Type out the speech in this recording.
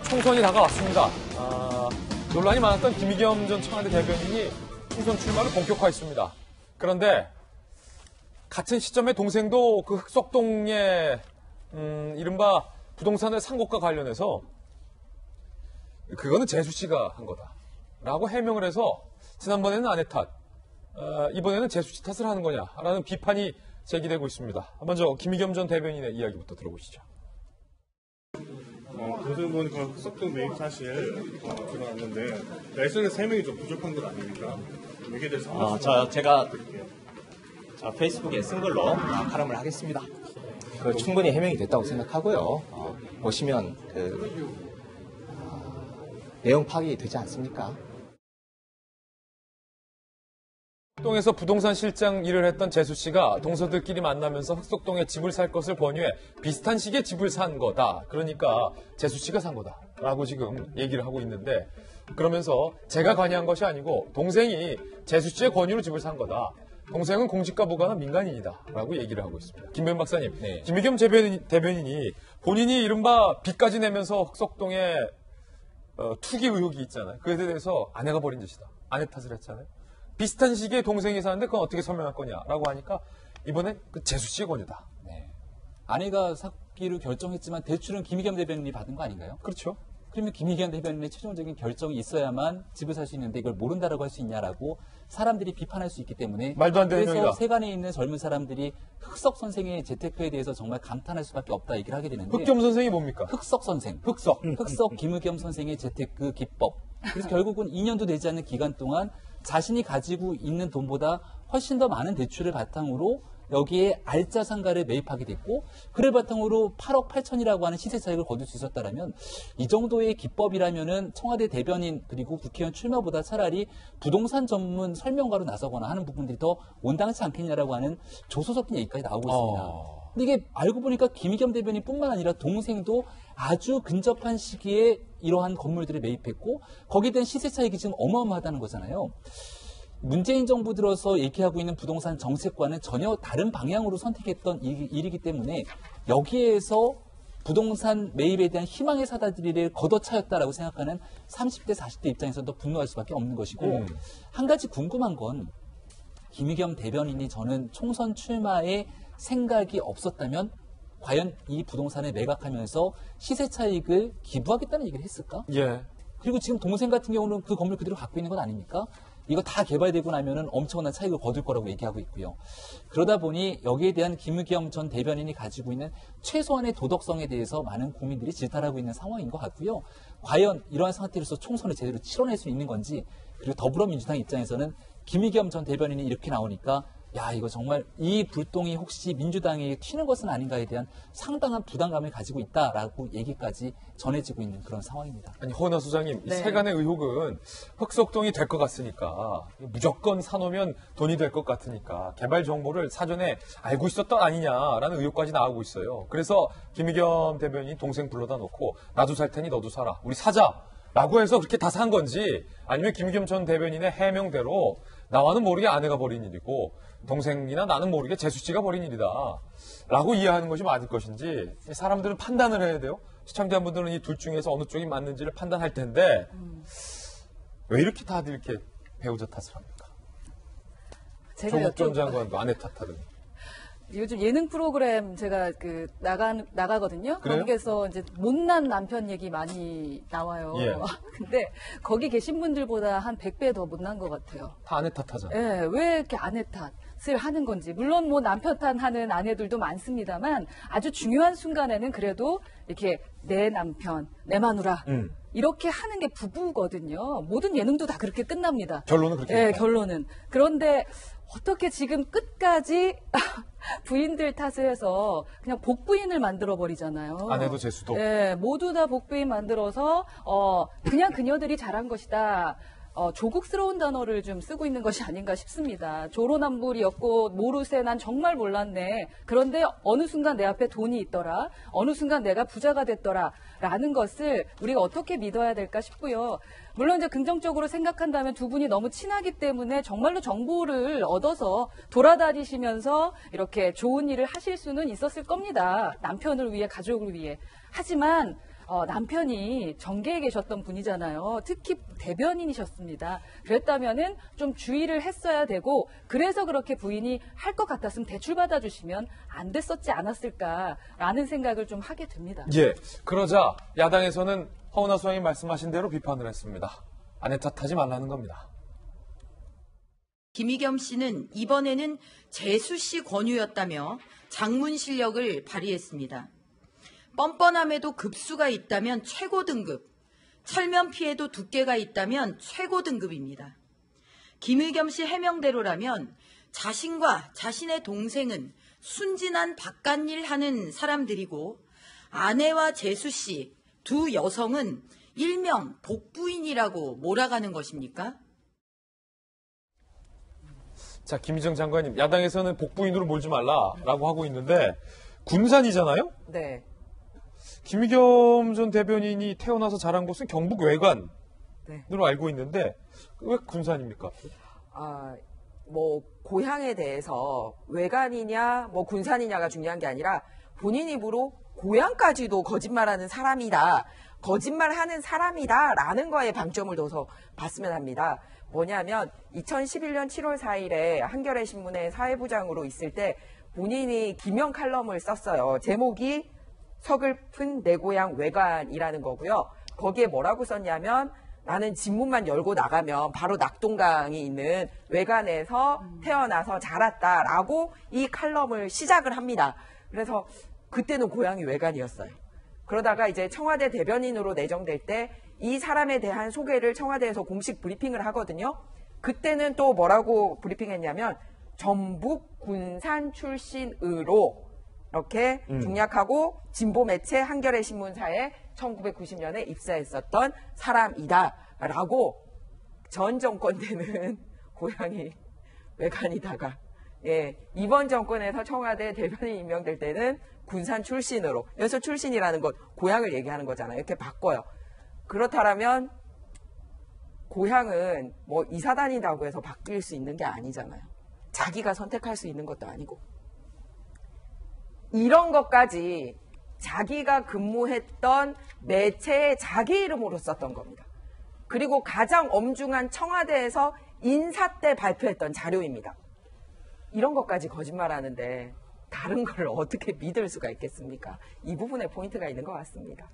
총선이 다가왔습니다. 논란이 많았던 김의겸 전 청와대 대변인이 총선 출마를 본격화했습니다. 그런데 같은 시점에 동생도 그 흑석동의 이른바 부동산을 산 것과 관련해서 그거는 재수 씨가 한 거다라고 해명을 해서 지난번에는 아내 탓, 이번에는 재수 씨 탓을 하는 거냐라는 비판이 제기되고 있습니다. 먼저 김의겸 전 대변인의 이야기부터 들어보시죠. 동생 보니까 흑석동 매입 사실 드러났는데 SNS 해명이 좀 부족한 것 아닙니까? 여기에 대해서 제가 페이스북에 쓴 걸로 칼럼을 하겠습니다. 충분히 해명이 됐다고 생각하고요. 보시면 내용 파악이 되지 않습니까? 흑석동에서 부동산 실장 일을 했던 재수 씨가 동서들끼리 만나면서 흑석동에 집을 살 것을 권유해 비슷한 시기에 집을 산 거다. 그러니까 재수 씨가 산 거다라고 지금 얘기를 하고 있는데, 그러면서 제가 관여한 것이 아니고 동생이 재수 씨의 권유로 집을 산 거다. 동생은 공직과 무관한 민간인이다라고 얘기를 하고 있습니다. 김변 박사님, 네. 김의겸 대변인이 본인이 이른바 빚까지 내면서 흑석동에 투기 의혹이 있잖아요. 그에 대해서 아내가 벌인 짓이다. 아내 탓을 했잖아요. 비슷한 시기에 동생이 사는데 그건 어떻게 설명할 거냐라고 하니까 이번엔 그 재수 씨의 권유다. 네. 아내가 사기로 결정했지만 대출은 김의겸 대변인이 받은 거 아닌가요? 그렇죠. 그러면 김의겸 대변인의 최종적인 결정이 있어야만 집을 살 수 있는데 이걸 모른다라고 할 수 있냐라고 사람들이 비판할 수 있기 때문에 말도 안 되는 그래서 얘기다. 세간에 있는 젊은 사람들이 흑석 선생의 재테크에 대해서 정말 감탄할 수밖에 없다 얘기를 하게 되는데, 흑겸 선생이 뭡니까? 흑석 선생. 흑석 김의겸 선생의 재테크 기법. 그래서 결국은 2년도 되지 않는 기간 동안 자신이 가지고 있는 돈보다 훨씬 더 많은 대출을 바탕으로 여기에 알짜 상가를 매입하게 됐고, 그를 바탕으로 8억 8천이라고 하는 시세 차익을 거둘 수 있었다라면 이 정도의 기법이라면은 청와대 대변인 그리고 국회의원 출마보다 차라리 부동산 전문 설명가로 나서거나 하는 부분들이 더 온당치 않겠냐라고 하는 조소석인 얘기까지 나오고 있습니다. 근데 이게 알고 보니까 김의겸 대변인뿐만 아니라 동생도 아주 근접한 시기에 이러한 건물들을 매입했고 거기에 대한 시세 차익이 지금 어마어마하다는 거잖아요. 문재인 정부 들어서 얘기하고 있는 부동산 정책과는 전혀 다른 방향으로 선택했던 일이기 때문에 여기에서 부동산 매입에 대한 희망의 사다리를 걷어차였다라고 생각하는 30대, 40대 입장에서도 분노할 수밖에 없는 것이고, 한 가지 궁금한 건 김의겸 대변인이 저는 총선 출마에 생각이 없었다면 과연 이 부동산을 매각하면서 시세 차익을 기부하겠다는 얘기를 했을까? 예. 그리고 지금 동생 같은 경우는 그 건물 그대로 갖고 있는 건 아닙니까? 이거 다 개발되고 나면은 엄청난 차익을 거둘 거라고 얘기하고 있고요. 그러다 보니 여기에 대한 김의겸 전 대변인이 가지고 있는 최소한의 도덕성에 대해서 많은 국민들이 질타하고 있는 상황인 것 같고요. 과연 이러한 상태로서 총선을 제대로 치러낼 수 있는 건지, 그리고 더불어민주당 입장에서는 김의겸 전 대변인이 이렇게 나오니까 야, 이거 정말 이 불똥이 혹시 민주당에 튀는 것은 아닌가에 대한 상당한 부담감을 가지고 있다라고 얘기까지 전해지고 있는 그런 상황입니다. 아니, 허은하 소장님, 네. 이 세간의 의혹은 흑석동이 될 것 같으니까, 무조건 사놓으면 돈이 될 것 같으니까 개발 정보를 사전에 알고 있었던 아니냐라는 의혹까지 나오고 있어요. 그래서 김의겸 대변인 동생 불러다 놓고 나도 살 테니 너도 사라, 우리 사자라고 해서 그렇게 다 산 건지, 아니면 김의겸 전 대변인의 해명대로 나와는 모르게 아내가 벌인 일이고 동생이나 나는 모르게 재수 씨가 벌인 일이다 라고 이해하는 것이 맞을 것인지, 사람들은 판단을 해야 돼요. 시청자분들은 이 둘 중에서 어느 쪽이 맞는지를 판단할 텐데 왜 이렇게 다들 이렇게 배우자 탓을 합니까? 조국 전 장관도 아내 탓하더니. 요즘 예능 프로그램 제가 나가거든요. 그래요? 거기에서 이제 못난 남편 얘기 많이 나와요. 예. 근데 거기 계신 분들보다 한 100배 더 못난 것 같아요. 다 아내 탓하잖아요. 예, 왜 이렇게 아내 탓을 하는 건지. 물론 뭐 남편 탓하는 아내들도 많습니다만 아주 중요한 순간에는 그래도 이렇게 내 남편, 내 마누라 이렇게 하는 게 부부거든요. 모든 예능도 다 그렇게 끝납니다. 결론은 그렇게. 예, 결론은. 그런데 어떻게 지금 끝까지 부인들 탓을 해서 그냥 복부인을 만들어 버리잖아요. 아내도 재수도. 네, 모두 다 복부인 만들어서 그냥 그녀들이 잘한 것이다. 조국스러운 단어를 좀 쓰고 있는 것이 아닌가 싶습니다. 조로남불이었고 모르쇠 난 정말 몰랐네. 그런데 어느 순간 내 앞에 돈이 있더라. 어느 순간 내가 부자가 됐더라. 라는 것을 우리가 어떻게 믿어야 될까 싶고요. 물론 이제 긍정적으로 생각한다면 두 분이 너무 친하기 때문에 정말로 정보를 얻어서 돌아다니시면서 이렇게 좋은 일을 하실 수는 있었을 겁니다. 남편을 위해, 가족을 위해. 하지만 남편이 정계에 계셨던 분이잖아요. 특히 대변인이셨습니다. 그랬다면은 좀 주의를 했어야 되고 그래서 그렇게 부인이 할 것 같았으면 대출 받아주시면 안 됐었지 않았을까라는 생각을 좀 하게 됩니다. 예. 그러자 야당에서는 허은하 소장이 말씀하신 대로 비판을 했습니다. 아내 탓하지 말라는 겁니다. 김의겸 씨는 이번에는 재수 씨 권유였다며 장문 실력을 발휘했습니다. 뻔뻔함에도 급수가 있다면 최고 등급, 철면 피해도 두께가 있다면 최고 등급입니다. 김의겸 씨 해명대로라면 자신과 자신의 동생은 순진한 바깥일 하는 사람들이고 아내와 재수 씨 두 여성은 일명 복부인이라고 몰아가는 것입니까? 자, 김희정 장관님, 야당에서는 복부인으로 몰지 말라라고 하고 있는데 군산이잖아요? 네. 김의겸 전 대변인이 태어나서 자란 곳은 경북 외관으로 네. 알고 있는데 왜 군산입니까? 뭐 고향에 대해서 외관이냐 뭐 군산이냐가 중요한 게 아니라 본인 입으로 고향까지도 거짓말하는 사람이다. 거짓말하는 사람이다라는 거에 방점을 둬서 봤으면 합니다. 뭐냐면 2011년 7월 4일에 한겨레 신문의 사회부장으로 있을 때 본인이 기명 칼럼을 썼어요. 제목이 서글픈 내 고향 외관이라는 거고요. 거기에 뭐라고 썼냐면 나는 집문만 열고 나가면 바로 낙동강이 있는 외관에서 태어나서 자랐다라고 이 칼럼을 시작을 합니다. 그래서 그때는 고향이 외관이었어요. 그러다가 이제 청와대 대변인으로 내정될 때 이 사람에 대한 소개를 청와대에서 공식 브리핑을 하거든요. 그때는 또 뭐라고 브리핑했냐면 전북 군산 출신으로 이렇게 중략하고 진보 매체 한겨레 신문사에 1990년에 입사했었던 사람이다라고 전 정권 때는 고향이 외관이다가 이번 정권에서 청와대 대변인 임명될 때는 군산 출신으로 여기서 출신이라는 건 고향을 얘기하는 거잖아요. 이렇게 바꿔요. 그렇다면 고향은 뭐 이사 다닌다고 해서 바뀔 수 있는 게 아니잖아요. 자기가 선택할 수 있는 것도 아니고. 이런 것까지 자기가 근무했던 매체에 자기 이름으로 썼던 겁니다. 그리고 가장 엄중한 청와대에서 인사 때 발표했던 자료입니다. 이런 것까지 거짓말하는데 다른 걸 어떻게 믿을 수가 있겠습니까? 이 부분에 포인트가 있는 것 같습니다.